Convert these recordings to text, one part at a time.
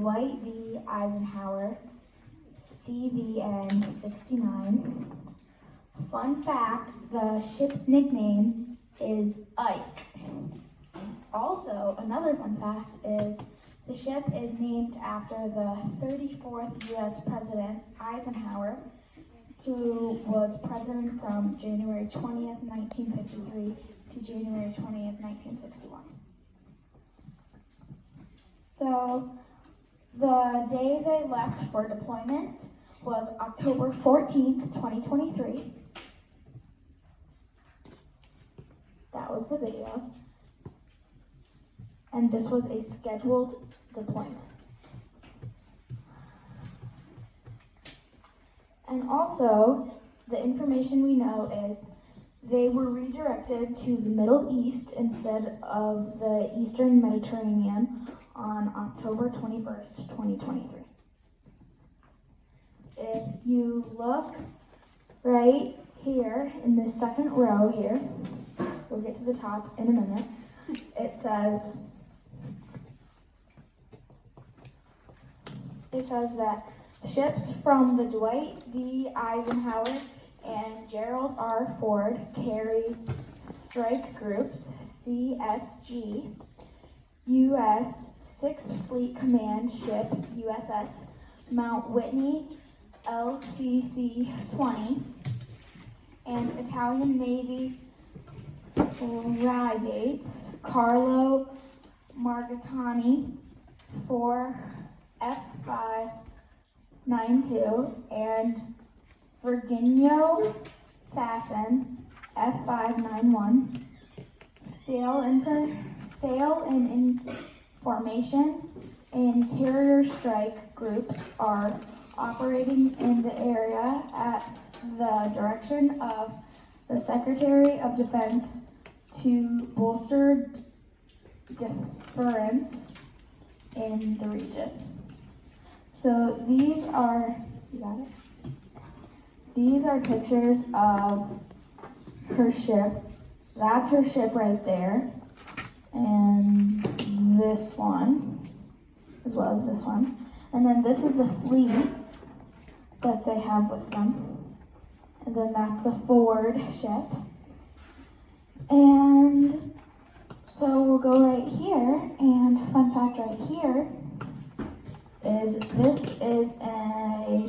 Dwight D. Eisenhower, CVN 69. Fun fact, the ship's nickname is Ike. Also, another fun fact is the ship is named after the 34th U.S. President Eisenhower, who was president from January 20th, 1953 to January 20th, 1961. So, the day they left for deployment was October 14th, 2023. That was the video. And this was a scheduled deployment. And also, the information we know is they were redirected to the Middle East instead of the Eastern Mediterranean on October 21st, 2023. If you look right here in the second row here, we'll get to the top in a minute, it says that ships from the Dwight D. Eisenhower and Gerald R. Ford carry strike groups, CSG, U.S. 6th Fleet Command ship, USS Mount Whitney, LCC-20, and Italian Navy frigates, Carlo Margotani, 4 F592, and Virginio Fasten, F591. Sail in formation and carrier strike groups are operating in the area at the direction of the Secretary of Defense to bolster deterrence in the region. So these are, you got it? These are pictures of her ship. That's her ship right there. And this one, as well as this one. And then this is the fleet that they have with them. And then that's the Ford ship. And so we'll go right here, and fun fact right here is this is a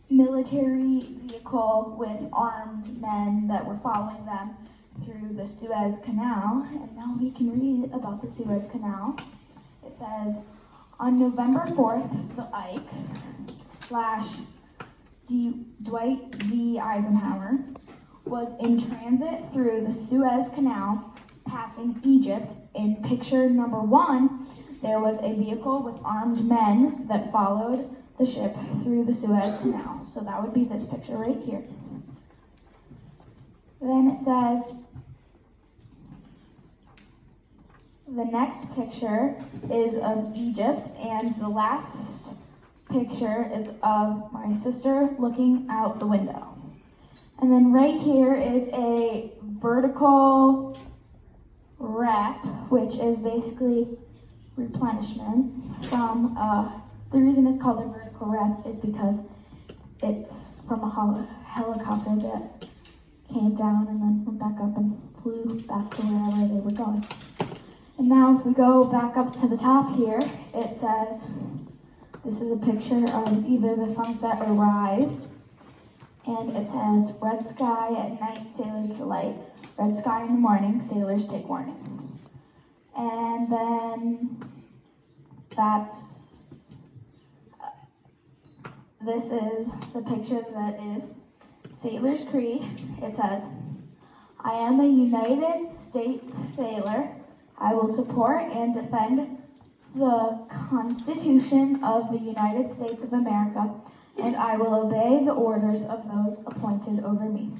military vehicle with armed men that were following them through the Suez Canal. And now we can read about the Suez Canal. It says, on November 4th, the Ike / Dwight D. Eisenhower was in transit through the Suez Canal, passing Egypt. In picture number 1, there was a vehicle with armed men that followed the ship through the Suez Canal. So that would be this picture right here. Then it says, the next picture is of Egypt, and the last picture is of my sister looking out the window. And then right here is a vertical rep, which is basically replenishment from, the reason it's called a vertical rep is because it's from a helicopter that came down and then went back up and flew back to wherever they were going. And now if we go back up to the top here, it says, this is a picture of either the sunset or rise. And it says, red sky at night, sailors delight. Red sky in the morning, sailors take warning. And then this is the picture that is Sailor's Creed. It says, I am a United States sailor. I will support and defend the Constitution of the United States of America, and I will obey the orders of those appointed over me.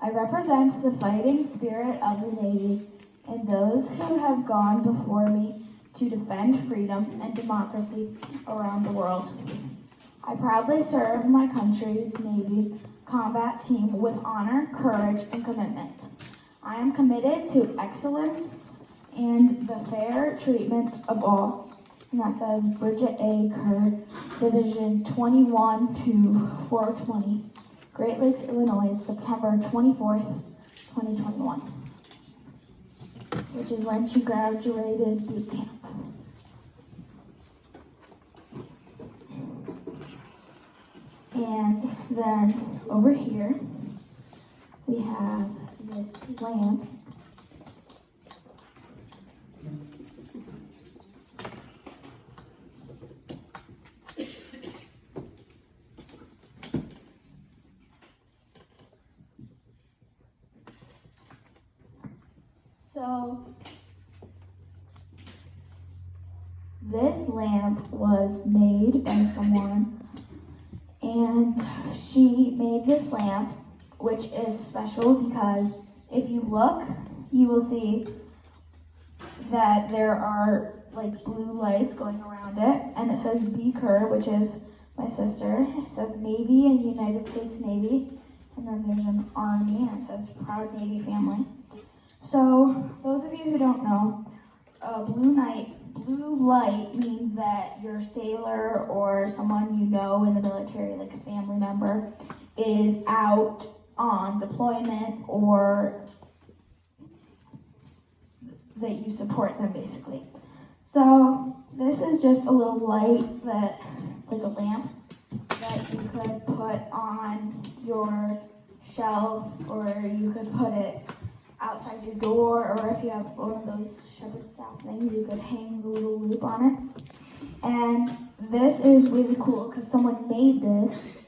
I represent the fighting spirit of the Navy and those who have gone before me to defend freedom and democracy around the world. I proudly serve my country's Navy combat team with honor, courage, and commitment. I am committed to excellence and the fair treatment of all. And that says Bridget A. Kerr, Division 21 to 420, Great Lakes, Illinois, September 24th, 2021, which is when she graduated boot camp. And then over here, we have this lamp. So, this lamp was made by someone, and she made this lamp, which is special because if you look, you will see that there are like blue lights going around it, and it says B. Kerr, which is my sister. It says Navy and United States Navy, and then there's an Army, and it says Proud Navy Family. So, those of you who don't know, blue light means that your sailor or someone you know in the military, like a family member, is out on deployment or that you support them, basically. So, this is just a little light that, like a lamp, that you could put on your shelf, or you could put it outside your door, or if you have one of those shepherd style things, you could hang the little loop on it. And this is really cool because someone made this,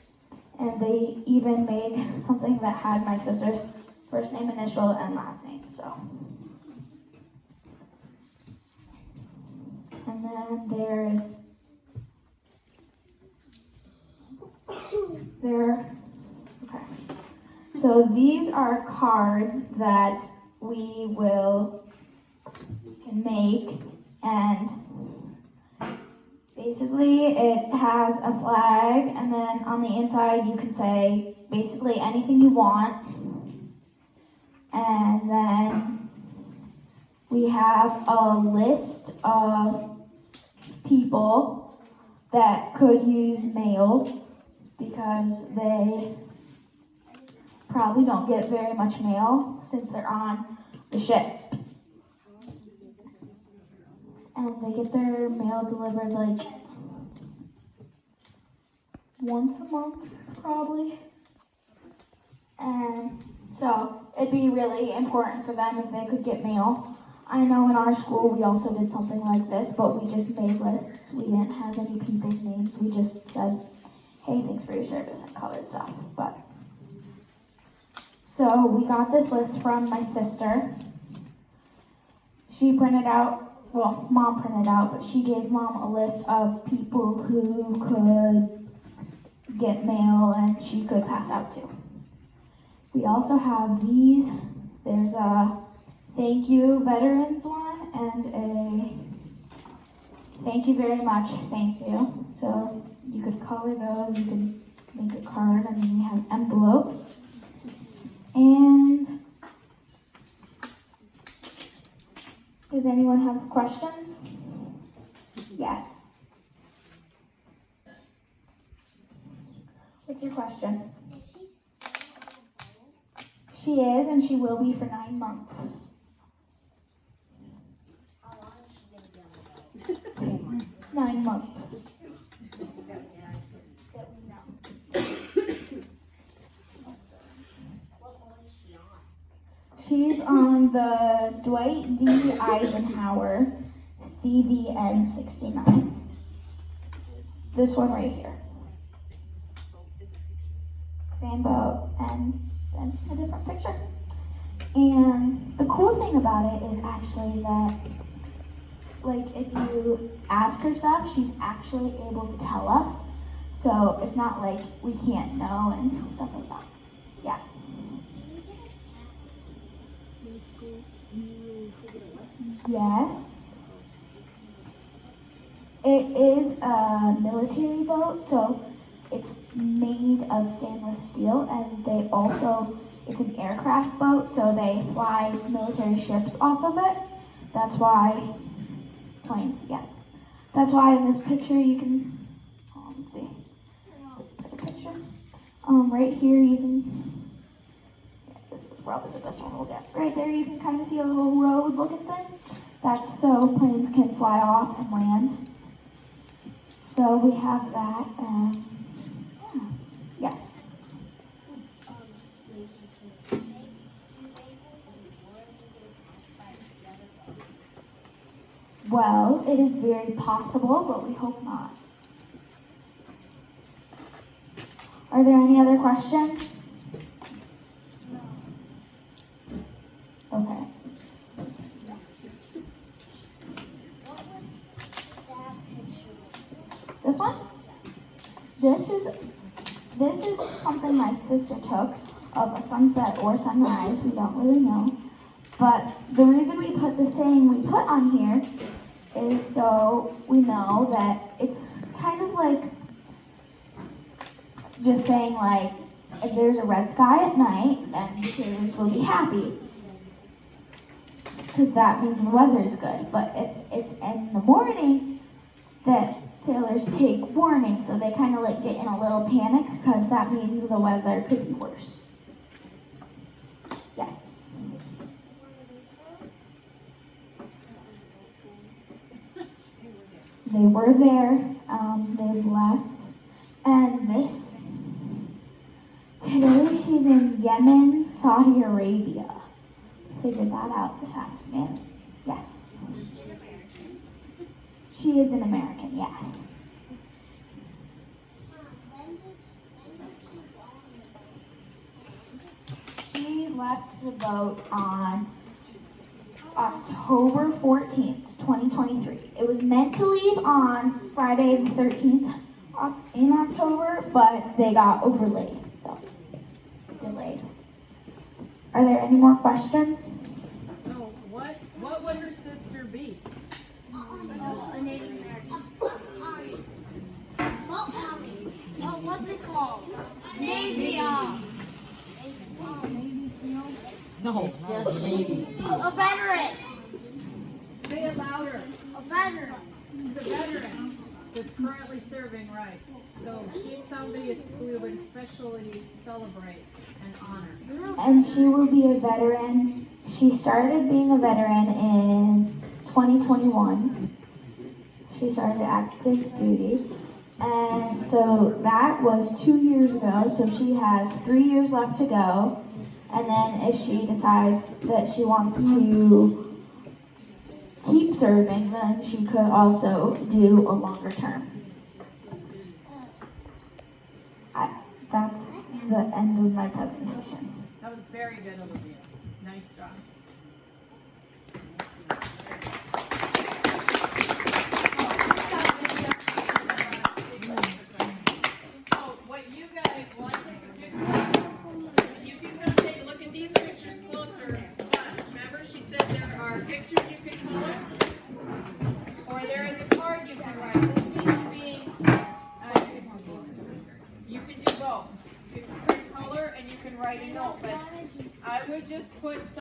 and they even made something that had my sister's first name, initial, and last name. So, and then there's okay. So these are cards that we can make, and basically it has a flag, and then on the inside you can say basically anything you want. And then we have a list of people that could use mail because they probably don't get very much mail since they're on the ship. And they get their mail delivered like once a month, probably. And so it'd be really important for them if they could get mail. I know in our school we also did something like this, but we just made lists. We didn't have any people's names. We just said, hey, thanks for your service, and colored stuff. So we got this list from my sister. She printed out, well, Mom printed out, but she gave Mom a list of people who could get mail and she could pass out to. We also have these. There's a thank you veterans one and a thank you very much, thank you. So you could color those, you could make a card, and then we have envelopes. And does anyone have questions? Yes. What's your question? She is, and she will be for 9 months. How long is she going to be on the boat? 9 months. That we know. She's on the Dwight D. Eisenhower CVN 69. This one right here. Same boat and then a different picture. And the cool thing about it is actually that, like, if you ask her stuff, she's actually able to tell us. So it's not like we can't know and stuff like that. Yeah. Yes. It is a military boat, so it's made of stainless steel, and they also, it's an aircraft boat, so they fly military ships off of it. that's why, planes, yes. That's why in this picture you can, let's see, put a picture. Right here you can, yeah, this is probably the best one we'll get. Right there you can kind of see a little road looking thing. That's so planes can fly off and land. So we have that, and yeah, yes. Well, it is very possible, but we hope not. Are there any other questions? No. Okay. What would that picture look This one? This is something my sister took of a sunset or sunrise. We don't really know. But the reason we put the saying we put on here is so we know that it's kind of like just saying, like, if there's a red sky at night, then sailors will be happy. Because that means the weather is good. But if it's in the morning, that sailors take warning, so they kind of like get in a little panic because that means the weather could be worse. Yes. They were there, they've left, and today she's in Yemen, Saudi Arabia. Figured that out this afternoon. Yes. She is an American, yes. She left the boat on October 14th, 2023. It was meant to leave on Friday the 13th in October, but they got overlaid, so delayed. Are there any more questions? So what would her sister be? A Native American. Oh, what's it called? Navy. Navy SEAL? No, just Navy SEAL. A veteran. Say it louder. A veteran. She's a veteran that's currently serving, right? So she's somebody we would especially celebrate and honor. And she will be a veteran. She started being a veteran in 2021. She started active duty. And so that was 2 years ago. So she has 3 years left to go. And then if she decides that she wants to keep serving, then she could also do a longer term. That's the end of my presentation. That was very good, Olivia. Nice job. So what you guys want to take a picture? You can come take a look at these pictures closer. Remember, she said there are pictures you can color, or there is a card you can write. This seems to be, you can do both. You can color and you can write a note, but I would just put some